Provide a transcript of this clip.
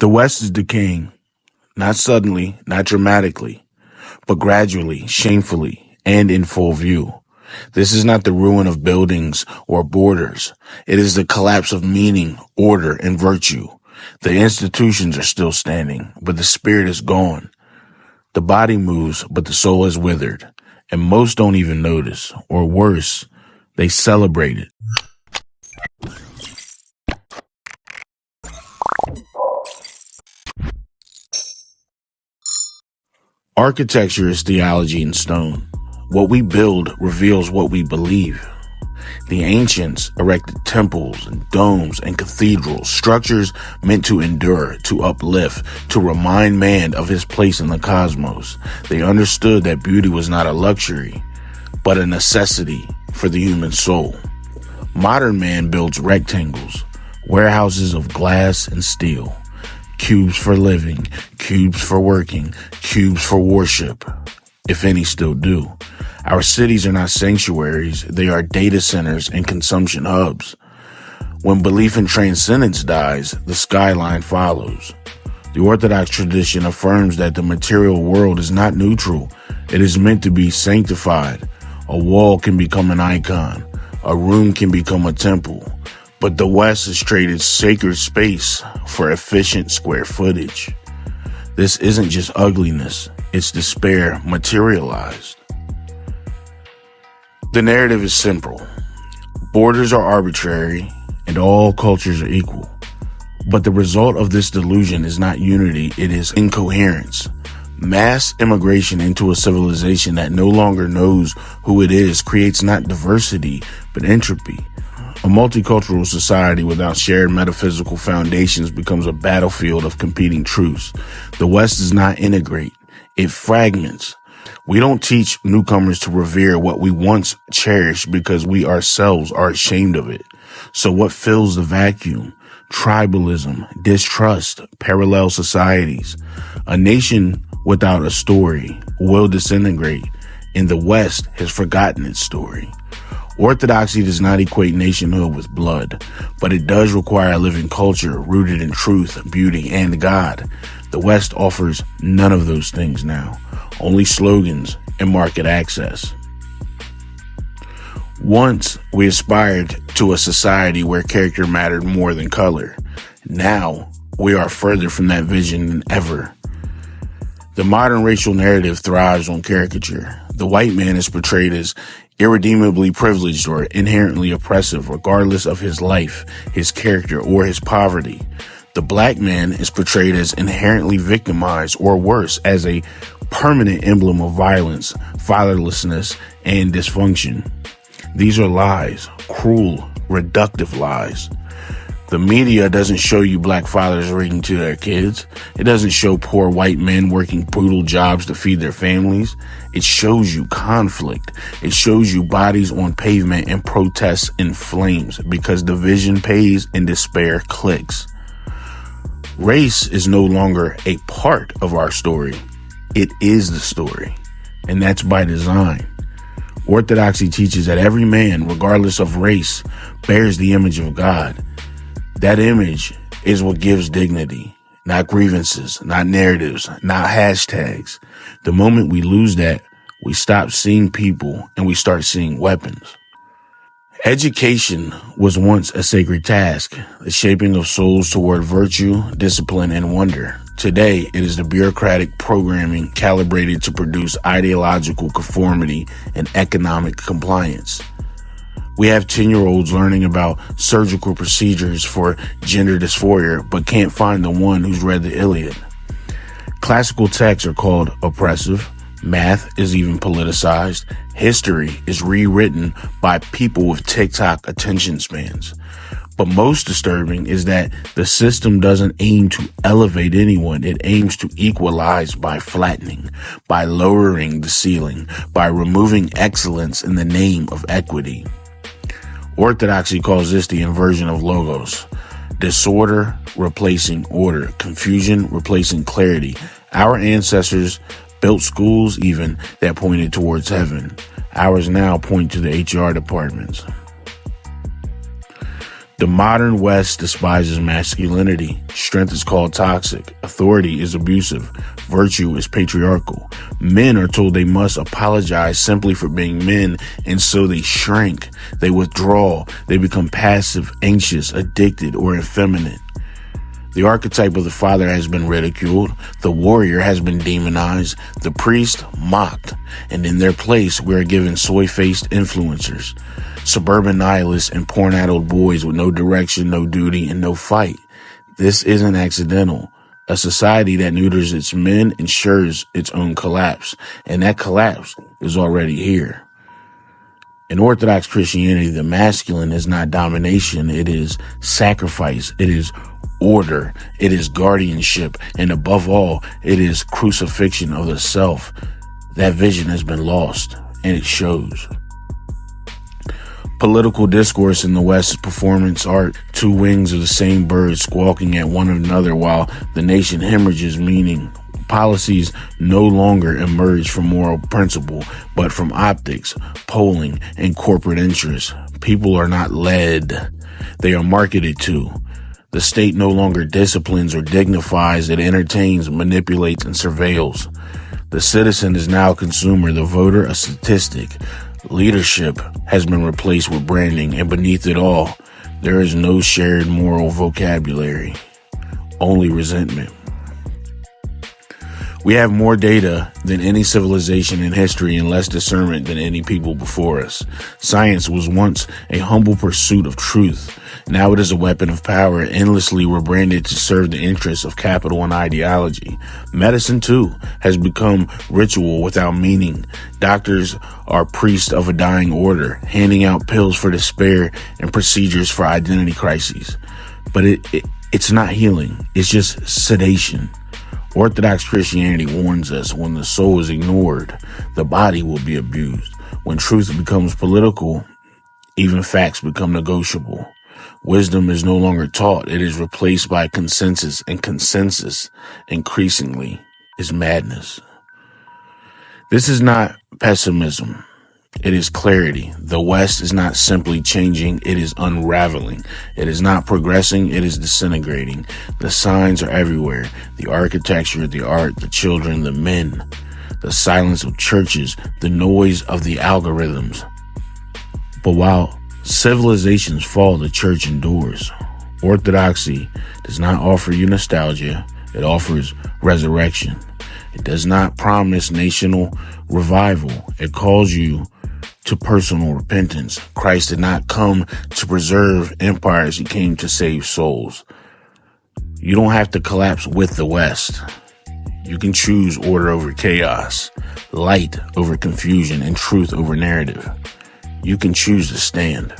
The West is decaying, not suddenly, not dramatically, but gradually, shamefully, and in full view. This is not the ruin of buildings or borders. It is the collapse of meaning, order, and virtue. The institutions are still standing, but the spirit is gone. The body moves, but the soul is withered. And most don't even notice, or worse, they celebrate it. Architecture is theology in stone. What we build reveals what we believe. The ancients erected temples and domes and cathedrals, structures meant to endure, to uplift, to remind man of his place in the cosmos. They understood that beauty was not a luxury, but a necessity for the human soul. Modern man builds rectangles, warehouses of glass and steel, cubes for living, cubes for working, cubes for worship, if any still do. Our cities are not sanctuaries, they are data centers and consumption hubs. When belief in transcendence dies, the skyline follows. The Orthodox tradition affirms that the material world is not neutral. It is meant to be sanctified. A wall can become an icon. A room can become a temple. But the West has traded sacred space for efficient square footage. This isn't just ugliness, it's despair materialized. The narrative is simple. Borders are arbitrary and all cultures are equal. But the result of this delusion is not unity, it is incoherence. Mass immigration into a civilization that no longer knows who it is creates not diversity, but entropy. A multicultural society without shared metaphysical foundations becomes a battlefield of competing truths. The West does not integrate, it fragments. We don't teach newcomers to revere what we once cherished because we ourselves are ashamed of it. So what fills the vacuum? Tribalism, distrust, parallel societies. A nation without a story will disintegrate, and the West has forgotten its story. Orthodoxy does not equate nationhood with blood, but it does require a living culture rooted in truth, beauty, and God. The West offers none of those things now, only slogans and market access. Once we aspired to a society where character mattered more than color. Now we are further from that vision than ever. The modern racial narrative thrives on caricature. The white man is portrayed as irredeemably privileged or inherently oppressive, regardless of his life, his character, or his poverty. The black man is portrayed as inherently victimized, or worse, as a permanent emblem of violence, fatherlessness, and dysfunction. These are lies, cruel, reductive lies. The media doesn't show you black fathers reading to their kids. It doesn't show poor white men working brutal jobs to feed their families. It shows you conflict. It shows you bodies on pavement and protests in flames because division pays and despair clicks. Race is no longer a part of our story. It is the story, and that's by design. Orthodoxy teaches that every man, regardless of race, bears the image of God. That image is what gives dignity, not grievances, not narratives, not hashtags. The moment we lose that, we stop seeing people and we start seeing weapons. Education was once a sacred task, the shaping of souls toward virtue, discipline, and wonder. Today, it is the bureaucratic programming calibrated to produce ideological conformity and economic compliance. We have 10-year-olds learning about surgical procedures for gender dysphoria, but can't find the one who's read the Iliad. Classical texts are called oppressive. Math is even politicized. History is rewritten by people with TikTok attention spans. But most disturbing is that the system doesn't aim to elevate anyone. It aims to equalize by flattening, by lowering the ceiling, by removing excellence in the name of equity. Orthodoxy calls this the inversion of logos. Disorder replacing order. Confusion replacing clarity. Our ancestors built schools even that pointed towards heaven. Ours now point to the HR departments. The modern West despises masculinity. Strength is called toxic. Authority is abusive. Virtue is patriarchal. Men are told they must apologize simply for being men, and so they shrink. They withdraw. They become passive, anxious, addicted, or effeminate. The archetype of the father has been ridiculed. The warrior has been demonized. The priest mocked. And in their place, we are given soy-faced influencers, suburban nihilists, and porn-addled boys with no direction, no duty, and no fight. This isn't accidental. A society that neuters its men ensures its own collapse, and that collapse is already here. In Orthodox Christianity, the masculine is not domination, it is sacrifice, it is order, it is guardianship, and above all, it is crucifixion of the self. That vision has been lost, and it shows. Political discourse in the West is performance art, two wings of the same bird squawking at one another while the nation hemorrhages meaning. Policies no longer emerge from moral principle, but from optics, polling, and corporate interests. People are not led. They are marketed to. The state no longer disciplines or dignifies. It entertains, manipulates, and surveils. The citizen is now a consumer, the voter a statistic. Leadership has been replaced with branding, and beneath it all, there is no shared moral vocabulary, only resentment. We have more data than any civilization in history and less discernment than any people before us. Science was once a humble pursuit of truth. Now it is a weapon of power, endlessly rebranded to serve the interests of capital and ideology. Medicine, too, has become ritual without meaning. Doctors are priests of a dying order, handing out pills for despair and procedures for identity crises. But it's not healing. It's just sedation. Orthodox Christianity warns us when the soul is ignored, the body will be abused. When truth becomes political, even facts become negotiable. Wisdom is no longer taught. It is replaced by consensus, and consensus increasingly is madness. This is not pessimism. It is clarity. The West is not simply changing, it is unraveling. It is not progressing, it is disintegrating. The signs are everywhere. The architecture, the art, the children, the men. The silence of churches, the noise of the algorithms. But while civilizations fall, the church endures. Orthodoxy does not offer you nostalgia, it offers resurrection. It does not promise national revival, it calls you to personal repentance. Christ did not come to preserve empires, he came to save souls. You don't have to collapse with the West. You can choose order over chaos, light over confusion, and truth over narrative. You can choose to stand.